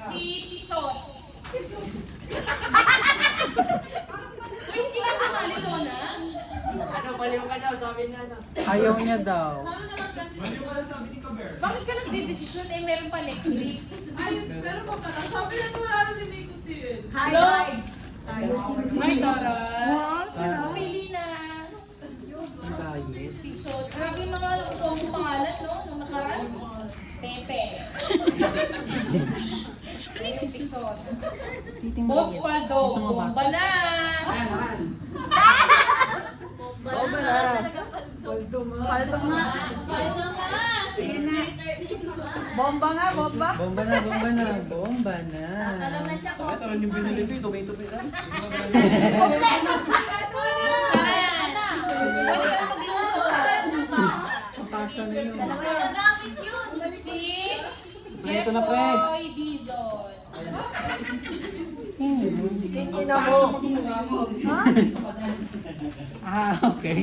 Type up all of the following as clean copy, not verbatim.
Si Tison. Uy, hindi ka sumali, Lona? Ano, baliw ka daw, sabi niya na. Ayaw niya daw. Bakit ka nagdedesisyon? Eh, meron pa next week. Ay, pero pa pala. Sabi na wala na si Nikotin. Hi, hi. Hi, Dora. Pili na. Diet. Tison. Grabe yung mga nakuha mong pangalan, no? Nung nakaraan. Pepe. Ayun, Tison. Boss Waldo, bomba na! Bomba na. Paldo nga. Bomba nga, bomba. Bomba na, bomba na, bomba na. Bakit ano yung binili ko? Tomato pa yan. Pasa na yun. Si Ito na, Fred. Jeffoy Dizon. Tingin ako. Ah, okay.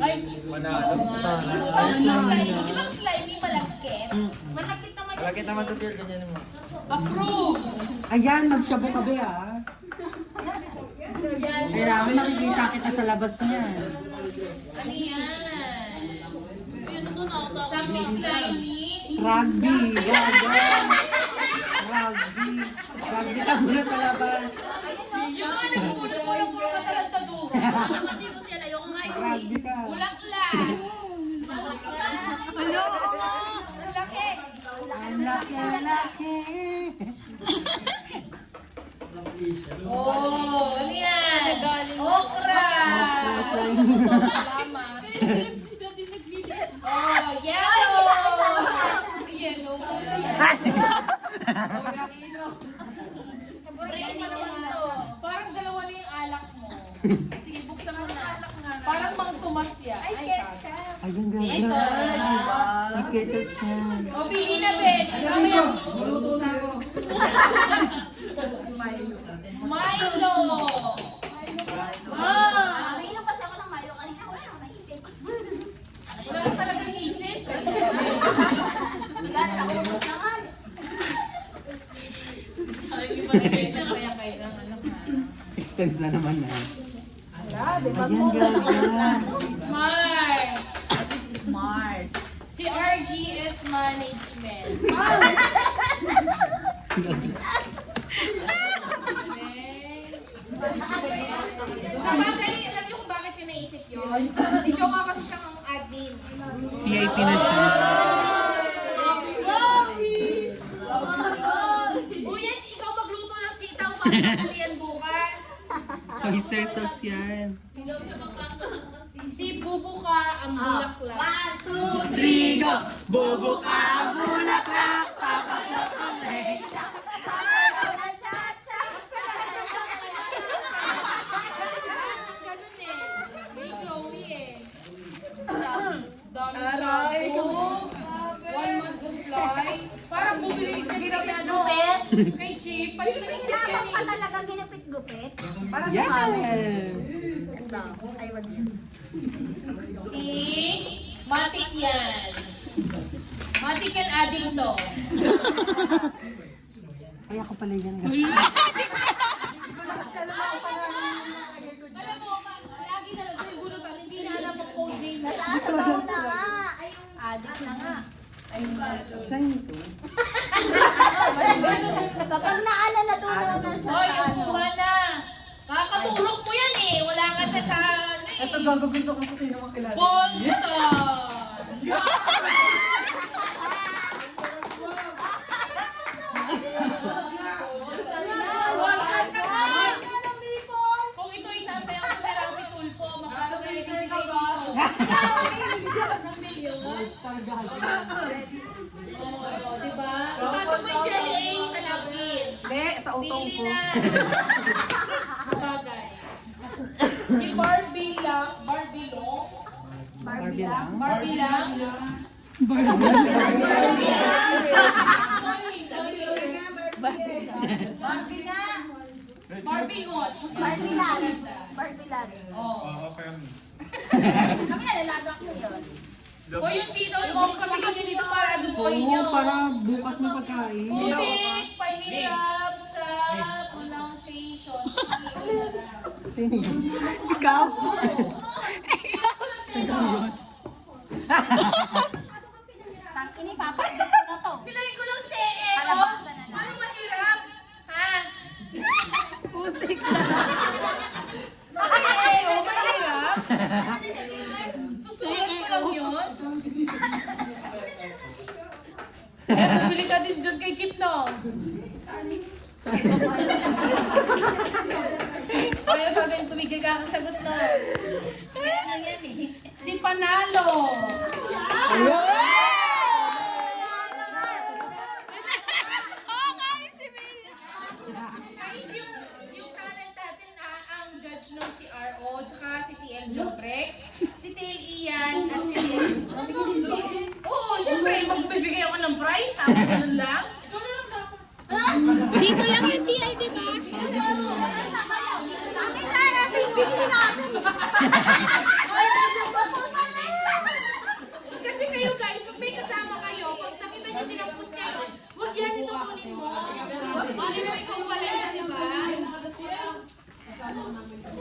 Ay, Manalo. Di ba slimy malagkit? Malagkit naman yun. Malaki naman ito, dear. Ganyan mo. Approve! Ayan, magsabo ka ba ah? Kailangan nakikita kita sa labas niya. Ano yan? Sabi slimy. Rugby, gagan. Rugby. Rugby ka muna sa labas. Nagpupulong-pulong ka talantado. Rugby ka. Bulaklak. Ano? Ang laki. Ang laki, ang laki. Oh, ano yan? Okra. Salamat. Oh, yellow. Yellow. Parang dalawa na yung alak mo. Sige, buksan mo na. Parang mang tumas yan. Ay, ketchup. Ayun, gagan. May ketchup siya. O, pili na, Ben. Mamaya. Maluto na ako. Milo. Ah! Nainom kasi ako ng Milo kanina. Wala akong naisip. Wala ka talagang isip. Wala na ako magkakan. Kaya kayo ng ano ka. Expense na naman na. Grabe, Ayan, gagan. Smart. Smart. Si RGS Management. Sabagay, alam niyo kung bakit yung naisip yun? Ikaw nga kasi siyang ang admin. VIP na siya. Uy, ikaw magluto ng sitaw para makalian bukas. Oyster sauce yan. Si Bubuka ang bulaklak. 1, 2, 3, go! Bobo ka, bulaklak, papaklak ang lecha. Ganun eh. May Chloe eh. Dami shampoo. 1 month supply. Parang bumili ka kay ano. Kay Chip. Pati na yung Chip yan Dapat pa eh. talaga ginupit-gupit. Yes! Ay, wag yun. Si Matik yan. Matik yan adding to. Ay, ako pala yan. Alam mo, lagi na lang yung gunutan. Hindi na alam ang code name niya. Nasa na nga. Ay, yung addict na nga. Saan ito? Kapag naala na doon na siya. Hoy, upuha na. Kakatulog mo yan eh. Wala ka na sa ano eh. Ito gagawin ko kung sino makilala. Bonsa! Kung ito isasayaw sa therapy tulpo, makakagalit na ito. 1 milyon? Oo, diba? Ipasok mo yung jelly A sa napkin. Hindi, sa utong Pili ko. na. Bagay. Si Barbie lang. Barbie long. Barbie lang? Barbie lang. Barbie lang. Barbie hot. Barbilan. Barbilan. Oh. Kami nalalagak mo yun. O yung sino, o pamigay nyo dito para adubuhin nyo. Oo, para bukas na pagkain. Putik, pahirap sa walang station. Sino yun? Ikaw? Tangini, papakit ko na to. Pilayin ko lang si EO. Kalabasan na lang. Ano mahirap? Ha? Putik Si EO, mahirap? Susunod ko lang yun. Eh, bumili ka din dyan kay Chip, no? Ayaw pa rin tumigil ka kasagot, no? Si Panalo. Guys, yung talent natin na ang judge no si RO, tsaka si TL Jobrex, si TL Ian, at si Oo, syempre, magbibigay ako ng prize, tapos ganun lang. Dito lang yung TI, di ba? Kasi kayo guys, pag may kasama kayo, pag nakita nyo dinampot kayo, huwag yan ito kunin mo. Mali mo ikaw pala yan, di ba?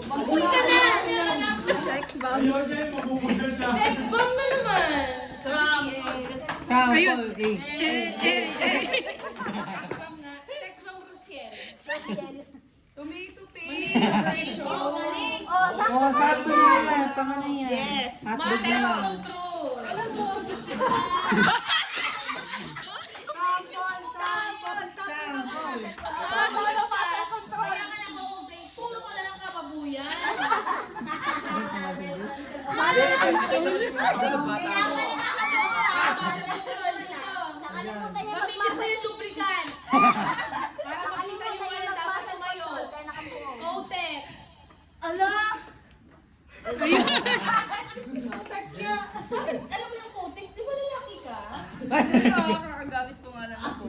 Mag-uwi ka na! Sex bomb na naman! Ayun. Sex bomb Rusiel. Tomato paste. Oh, sakto na yan. Tama na yan. Yes. Hotdog na lang. Control. Kaya nga nako-complain, puro ko na lang kababuyan. Gamitin mo yung lubricant. Para makita yung ano, tapos tumayo. Kotex. Ala! Bakit alam mo yung Kotex? Di ba lalaki ka? Nakakagamit ko nga lang ako.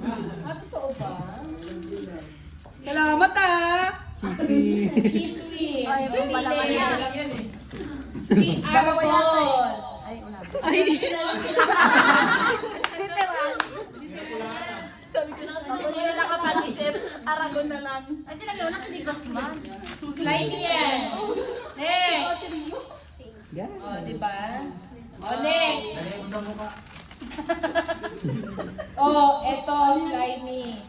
Ah, totoo ba? Salamat ah! Cheesy. Cheesy. Ay, wala pa yan. Si Arbol. Ako nila nakapag-isip. Aragon na lang. Ay, tinagyan mo na si Guzman. Slide yan. Next. Yan. O, diba? O, next. O, eto, slimy.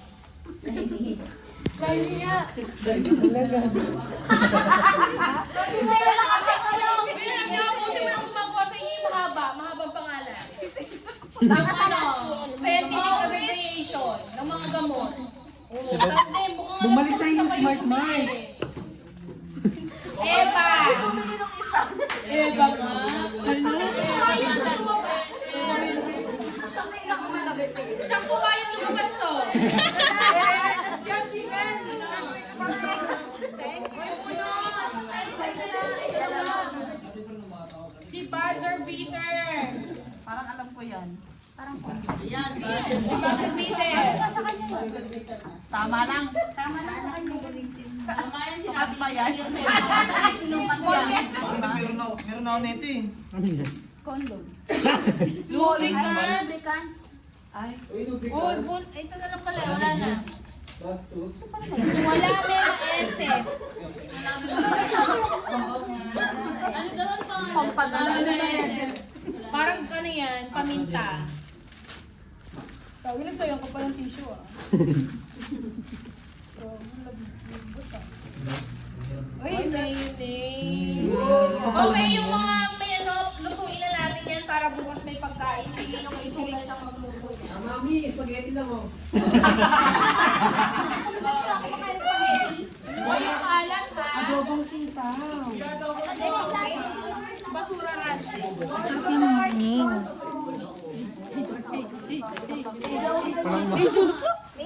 Slimy nga. Bilang niyo, buti mo lang gumagawa sa inyo yung mahaba. Mahabang pangalan. Ng ano, scientific abbreviation ng mga gamot. Oo, tandem, mukhang Bumalik sa iyo, sabay Smart yung Mind. Eva! Eva nga. Ano? Saan po kayo lumabas to? Si Buzzer Beater. Parang alam ko yan. Yan, si Buzzer Beater. Tama lang. Tama yan, Sukat ba yan? Meron ako nito eh. Ano yan? Condom. Lubricant. Lubricant. Uy, ito na lang pala, wala na. Wala, merong SF. Parang ano yan, paminta. Tawag na sa'yo ko pa ng tissue ah. Uy, mayonnaise. Okay, yung mga may ano, lutuin na natin yan para bukas may pagkain. Hindi yung may sulat siyang magluto. Mami, spaghetti na mo. O yung alat ha. Adobong sitaw. Basura ransin. Parang